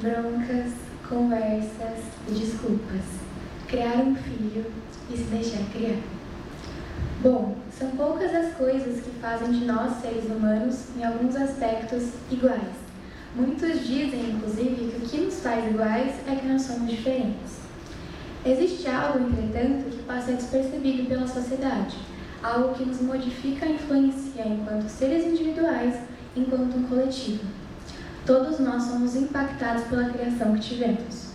broncas, conversas e desculpas. Criar um filho e se deixar criar. Bom, são poucas as coisas que fazem de nós, seres humanos, em alguns aspectos, iguais. Muitos dizem, inclusive, que o que nos faz iguais é que nós somos diferentes. Existe algo, entretanto, que passa despercebido pela sociedade, algo que nos modifica e influencia enquanto seres individuais, enquanto um coletivo. Todos nós somos impactados pela criação que tivemos.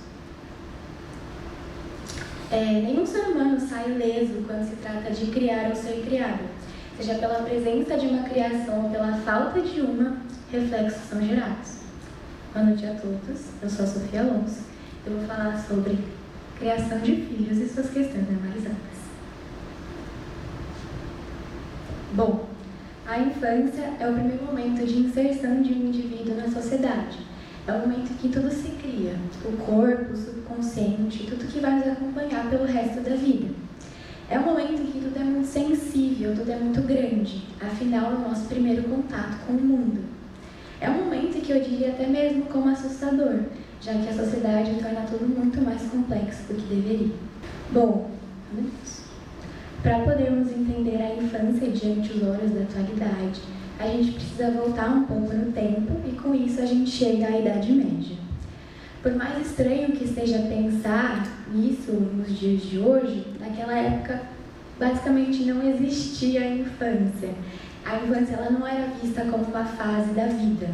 Nenhum ser humano sai ileso quando se trata de criar ou ser criado. Seja pela presença de uma criação ou pela falta de uma, reflexos são gerados. Boa noite a todos, eu sou a Sofia Alonso. Eu vou falar sobre criação de filhos e suas questões normalizadas. Bom, a infância é o primeiro momento de inserção de um indivíduo na sociedade. É o momento em que tudo se cria, o corpo, o subconsciente, tudo que vai nos acompanhar pelo resto da vida. É o momento em que tudo é muito sensível, tudo é muito grande, afinal é o nosso primeiro contato com o mundo. É um momento que eu diria até mesmo como assustador, já que a sociedade torna tudo muito mais complexo do que deveria. Bom, para podermos entender a infância diante os olhos da atualidade, a gente precisa voltar um pouco no tempo e com isso a gente chega à Idade Média. Por mais estranho que seja pensar nisso nos dias de hoje, naquela época basicamente não existia a infância. A infância ela não era vista como uma fase da vida.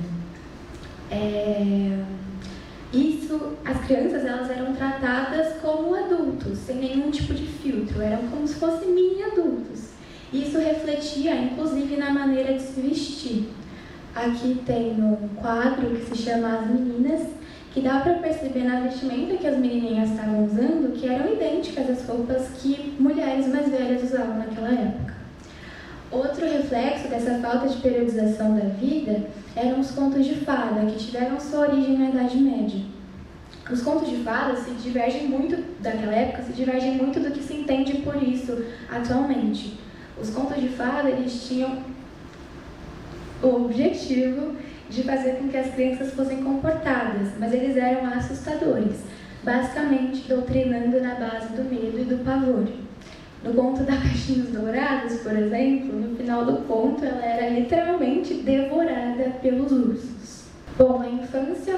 As crianças elas eram tratadas como adultos, sem nenhum tipo de filtro, eram como se fossem mini adultos. Isso refletia, inclusive, na maneira de se vestir. Aqui tem um quadro que se chama As Meninas, que dá para perceber na vestimenta que as menininhas estavam usando que eram idênticas às roupas que mulheres mais velhas usavam naquela época. Outro reflexo dessa falta de periodização da vida eram os contos de fada, que tiveram sua origem na Idade Média. Os contos de fada se divergem muito daquela época, se divergem muito do que se entende por isso atualmente. Os contos de fada, eles tinham o objetivo de fazer com que as crianças fossem comportadas, mas eles eram assustadores, basicamente doutrinando na base do medo e do pavor. No conto da Caixinhos Dourados, por exemplo, no final do conto, ela era literalmente devorada pelos ursos. Bom, a infância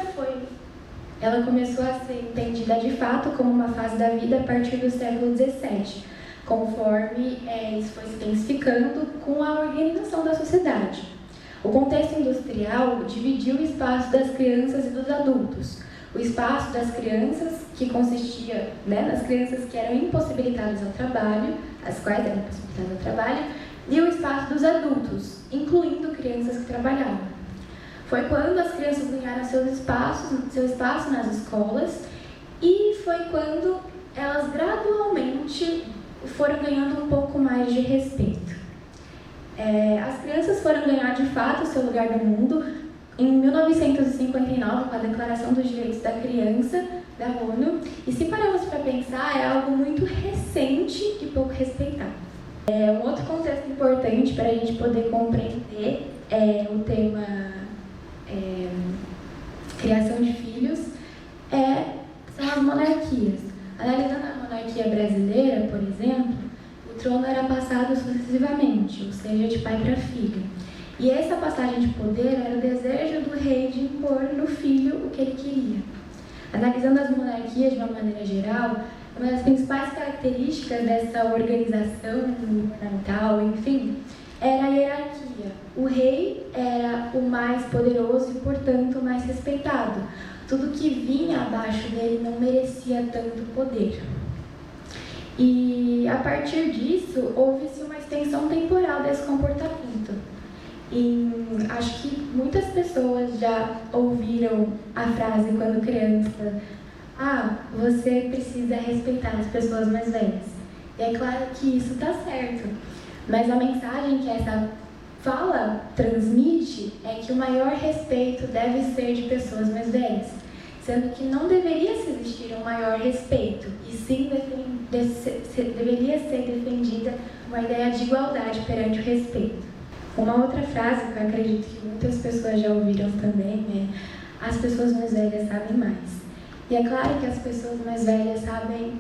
ela começou a ser entendida de fato como uma fase da vida a partir do século XVII, conforme isso foi se intensificando com a organização da sociedade. O contexto industrial dividiu o espaço das crianças e dos adultos. O espaço das crianças, que consistia nas crianças que eram impossibilitadas ao trabalho, as quais eram impossibilitadas ao trabalho, e o espaço dos adultos, incluindo crianças que trabalhavam. Foi quando as crianças ganharam seu espaço nas escolas e foi quando elas gradualmente foram ganhando um pouco mais de respeito. As crianças foram ganhar de fato seu lugar no mundo em 1959, com a Declaração dos Direitos da Criança, da ONU, e se pararmos para pensar, é algo muito recente e pouco respeitado. Um outro contexto importante para a gente poder compreender o tema criação de filhos são as monarquias. Analisando a monarquia brasileira, por exemplo, o trono era passado sucessivamente, ou seja, de pai para filho. E essa passagem de poder era o desejo do rei de impor no filho o que ele queria. Analisando as monarquias de uma maneira geral, uma das principais características dessa organização governamental, enfim, era a hierarquia. O rei era o mais poderoso e, portanto, o mais respeitado. Tudo que vinha abaixo dele não merecia tanto poder. E, a partir disso, houve-se uma extensão temporal desse comportamento. E acho que muitas pessoas já ouviram a frase quando criança: você precisa respeitar as pessoas mais velhas. E é claro que isso está certo, mas a mensagem que essa fala transmite é que o maior respeito deve ser de pessoas mais velhas, sendo que não deveria se existir um maior respeito, e sim deveria ser defendida uma ideia de igualdade perante o respeito. Uma outra frase que eu acredito que muitas pessoas já ouviram também é: as pessoas mais velhas sabem mais. E é claro que as pessoas mais velhas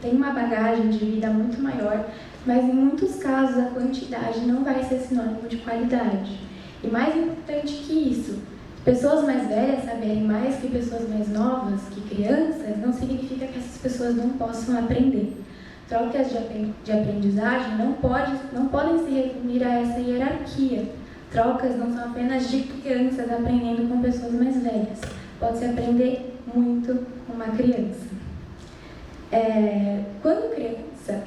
têm uma bagagem de vida muito maior, mas em muitos casos a quantidade não vai ser sinônimo de qualidade. E mais importante que isso, pessoas mais velhas saberem mais que pessoas mais novas, que crianças, não significa que essas pessoas não possam aprender. Trocas de aprendizagem não podem se resumir a essa hierarquia. Trocas não são apenas de crianças aprendendo com pessoas mais velhas. Pode-se aprender muito com uma criança. Quando criança,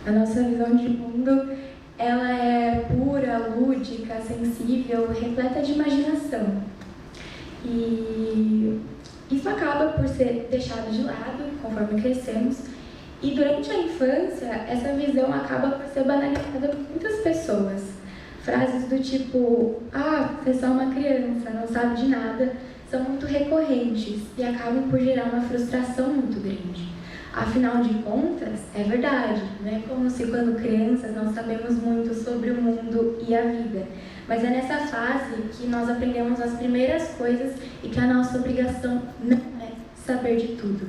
a nossa visão de mundo ela é pura, lúdica, sensível, repleta de imaginação. E isso acaba por ser deixado de lado conforme crescemos. E durante a infância, essa visão acaba por ser banalizada por muitas pessoas. Frases do tipo, você é só uma criança, não sabe de nada, são muito recorrentes e acabam por gerar uma frustração muito grande. Afinal de contas, é verdade, não é como se quando crianças nós sabemos muito sobre o mundo e a vida, mas é nessa fase que nós aprendemos as primeiras coisas e que a nossa obrigação não é saber de tudo.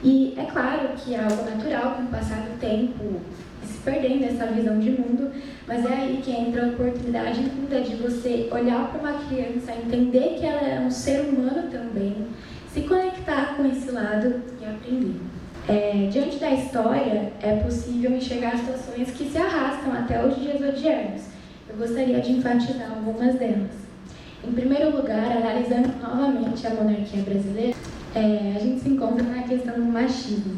E é claro que é algo natural com o passar do tempo, se perdendo essa visão de mundo, mas é aí que entra a oportunidade linda de você olhar para uma criança, entender que ela é um ser humano também, se conectar com esse lado e aprender. Diante da história, é possível enxergar situações que se arrastam até os dias odiernos. Eu gostaria de enfatizar algumas delas. Em primeiro lugar, analisando novamente a monarquia brasileira, a gente se encontra na questão do machismo.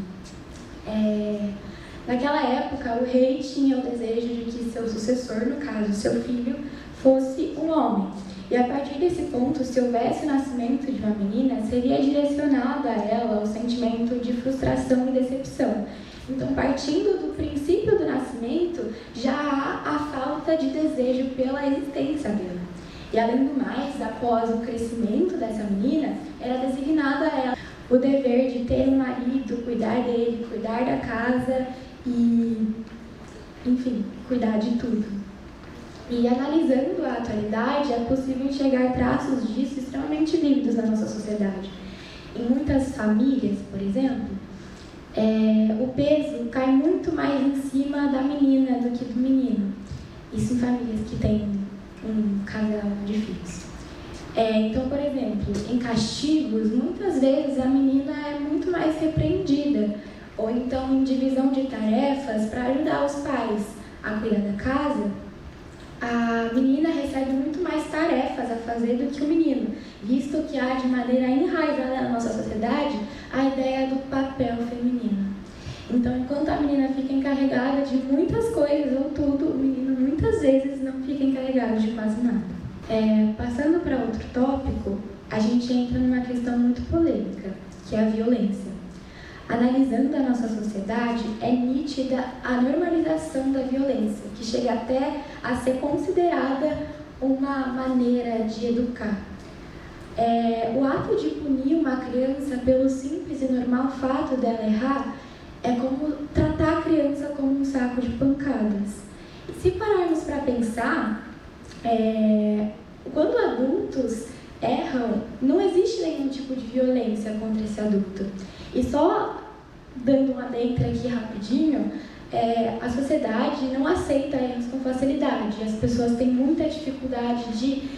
Naquela época, o rei tinha o desejo de que seu sucessor, no caso, seu filho, fosse um homem. E a partir desse ponto, se houvesse o nascimento de uma menina, seria direcionado a ela o sentimento de frustração e decepção. Então, partindo do princípio do nascimento, já há a falta de desejo pela existência dela. E além do mais, após o crescimento dessa menina, era designado a ela o dever de ter um marido, cuidar dele, cuidar da casa e, enfim, cuidar de tudo. E analisando a atualidade, é possível enxergar traços disso extremamente vívidos na nossa sociedade. Em muitas famílias, por exemplo, o peso cai muito mais em cima da menina do que do menino. Isso em famílias que têm um casal de filhos. Então, por exemplo, em castigos, muitas vezes a menina é muito mais repreendida. Ou então, em divisão de tarefas, para ajudar os pais a cuidar da casa, a menina recebe muito mais tarefas a fazer do que o menino, visto que há de maneira enraizada na nossa sociedade a ideia do papel feminino. Então, enquanto a menina fica encarregada de muitas coisas ou tudo, o menino muitas vezes não fica encarregado de quase nada. Passando para outro tópico, a gente entra numa questão muito polêmica, que é a violência. Analisando a nossa sociedade, é nítida a normalização da violência, que chega até a ser considerada uma maneira de educar. O ato de punir uma criança pelo simples e normal fato dela errar é como tratar a criança como um saco de pancadas. E se pararmos para pensar, quando adultos erram, não existe nenhum tipo de violência contra esse adulto. E só dando um adentro aqui rapidinho, a sociedade não aceita erros com facilidade. As pessoas têm muita dificuldade de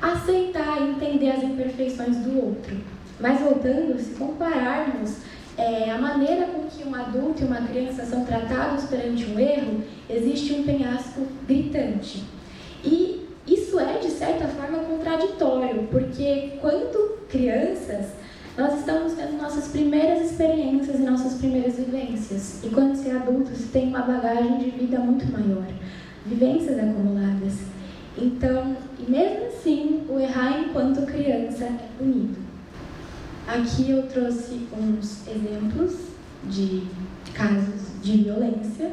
aceitar e entender as imperfeições do outro. Mas voltando, se compararmos a maneira com que um adulto e uma criança são tratados perante um erro, existe um penhasco gritante. E isso é, de certa forma, contraditório, porque quando crianças, nós estamos tendo nossas primeiras experiências e nossas primeiras vivências. E quando se é adulto, se tem uma bagagem de vida muito maior, vivências acumuladas. Então, e mesmo assim, o errar enquanto criança é punido. Aqui eu trouxe uns exemplos de casos de violência.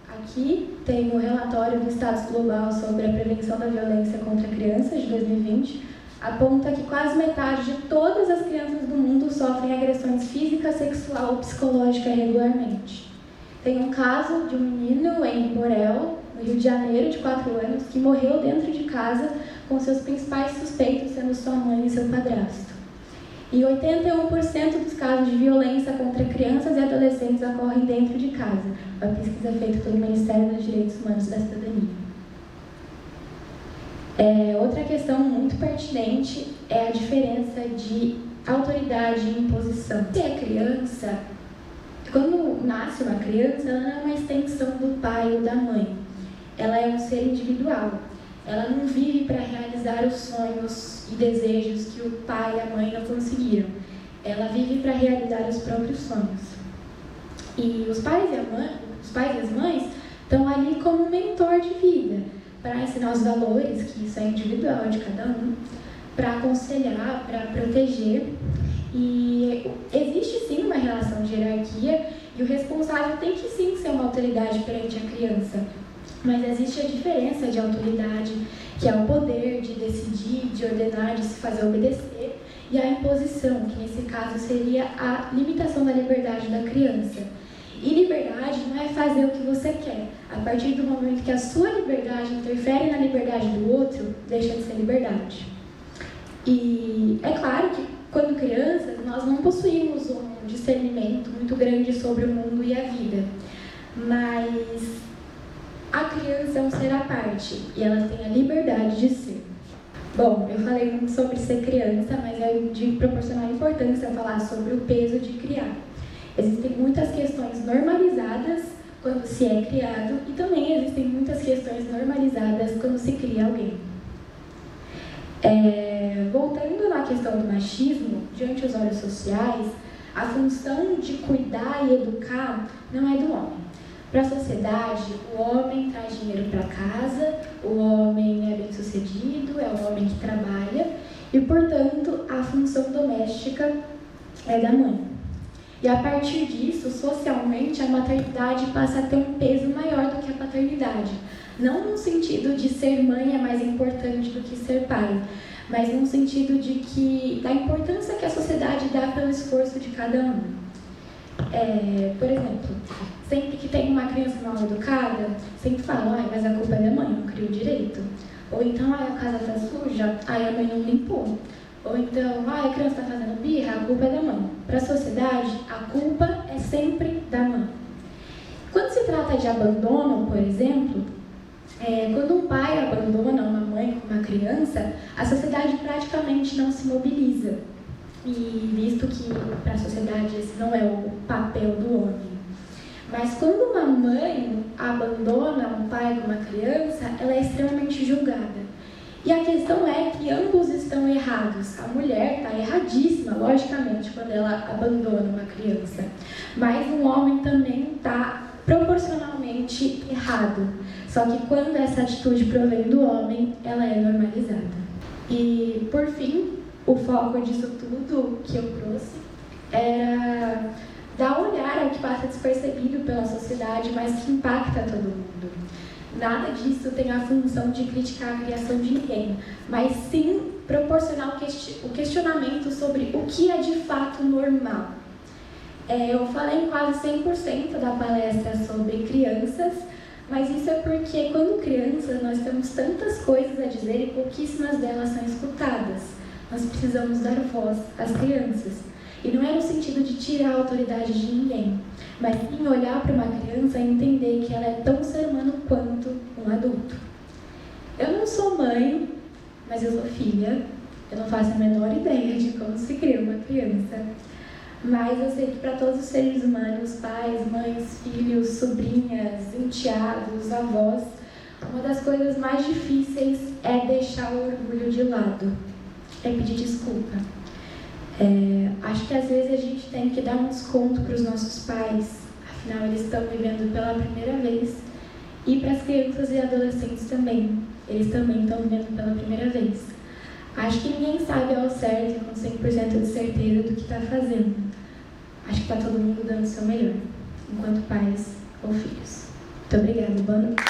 Aqui tem o relatório do Status Global sobre a prevenção da violência contra crianças de 2020, aponta que quase metade de todas as crianças do mundo sofrem agressões física, sexual ou psicológica regularmente. Tem um caso de um menino em Borel, no Rio de Janeiro, de 4 anos, que morreu dentro de casa com seus principais suspeitos sendo sua mãe e seu padrasto. E 81% dos casos de violência contra crianças e adolescentes ocorrem dentro de casa, uma pesquisa feita pelo Ministério dos Direitos Humanos e da Cidadania. Outra questão muito pertinente é a diferença de autoridade e imposição. Se é criança, quando nasce uma criança, ela não é uma extensão do pai ou da mãe. Ela é um ser individual. Ela não vive para realizar os sonhos e desejos que o pai e a mãe não conseguiram. Ela vive para realizar os próprios sonhos. E os pais e as mães estão ali como mentor de vida, para ensinar os valores, que isso é individual de cada um, para aconselhar, para proteger. E existe sim uma relação de hierarquia e o responsável tem que sim ser uma autoridade perante a criança. Mas existe a diferença de autoridade, que é o poder de decidir, de ordenar, de se fazer obedecer, e a imposição, que nesse caso seria a limitação da liberdade da criança. E liberdade não é fazer o que você quer. A partir do momento que a sua liberdade interfere na liberdade do outro, deixa de ser liberdade. E é claro que, quando crianças, nós não possuímos um discernimento muito grande sobre o mundo e a vida. Mas a criança é um ser à parte e ela tem a liberdade de ser. Bom, eu falei muito sobre ser criança, mas é de proporcional importância falar sobre o peso de criar. Existem muitas questões normalizadas quando se é criado e também existem muitas questões normalizadas quando se cria alguém. Voltando na questão do machismo, diante dos olhos sociais, a função de cuidar e educar não é do homem. Para a sociedade, o homem traz dinheiro para casa, o homem é bem-sucedido, é o homem que trabalha e, portanto, a função doméstica é da mãe. E a partir disso, socialmente, a maternidade passa a ter um peso maior do que a paternidade. Não no sentido de ser mãe é mais importante do que ser pai, mas no sentido da importância que a sociedade dá pelo esforço de cada um. Por exemplo, sempre que tem uma criança mal educada, sempre falam, mas a culpa é da mãe, não criou direito. Ou então, a casa está suja, a mãe não limpou. Ou então, a criança está fazendo birra, a culpa é da mãe. Para a sociedade, a culpa é sempre da mãe. Quando se trata de abandono, por exemplo, quando um pai abandona uma mãe com uma criança, a sociedade praticamente não se mobiliza. E visto que para a sociedade esse não é o papel do homem. Mas quando uma mãe abandona um pai com uma criança, ela é extremamente julgada. E a questão é que ambos estão errados. A mulher está erradíssima, logicamente, quando ela abandona uma criança. Mas o homem também está proporcionalmente errado. Só que quando essa atitude provém do homem, ela é normalizada. E, por fim, o foco disso tudo que eu trouxe era dar olhar ao que passa despercebido pela sociedade, mas que impacta todo mundo. Nada disso tem a função de criticar a criação de ninguém, mas sim proporcionar o questionamento sobre o que é de fato normal. Eu falei em quase 100% da palestra sobre crianças, mas isso é porque, quando crianças, nós temos tantas coisas a dizer e pouquíssimas delas são escutadas. Nós precisamos dar voz às crianças. E não é no sentido de tirar a autoridade de ninguém, mas sim olhar para uma criança e entender que ela é tão ser humano quanto um adulto. Eu não sou mãe, mas eu sou filha. Eu não faço a menor ideia de como se cria uma criança. Mas eu sei que para todos os seres humanos, pais, mães, filhos, sobrinhas, enteados, avós, uma das coisas mais difíceis é deixar o orgulho de lado, é pedir desculpa. Acho que às vezes a gente tem que dar um desconto para os nossos pais, afinal eles estão vivendo pela primeira vez, e para as crianças e adolescentes também, eles também estão vivendo pela primeira vez. Acho que ninguém sabe ao certo e com 100% de certeza do que está fazendo. Acho que está todo mundo dando o seu melhor, enquanto pais ou filhos. Muito obrigada, boa noite.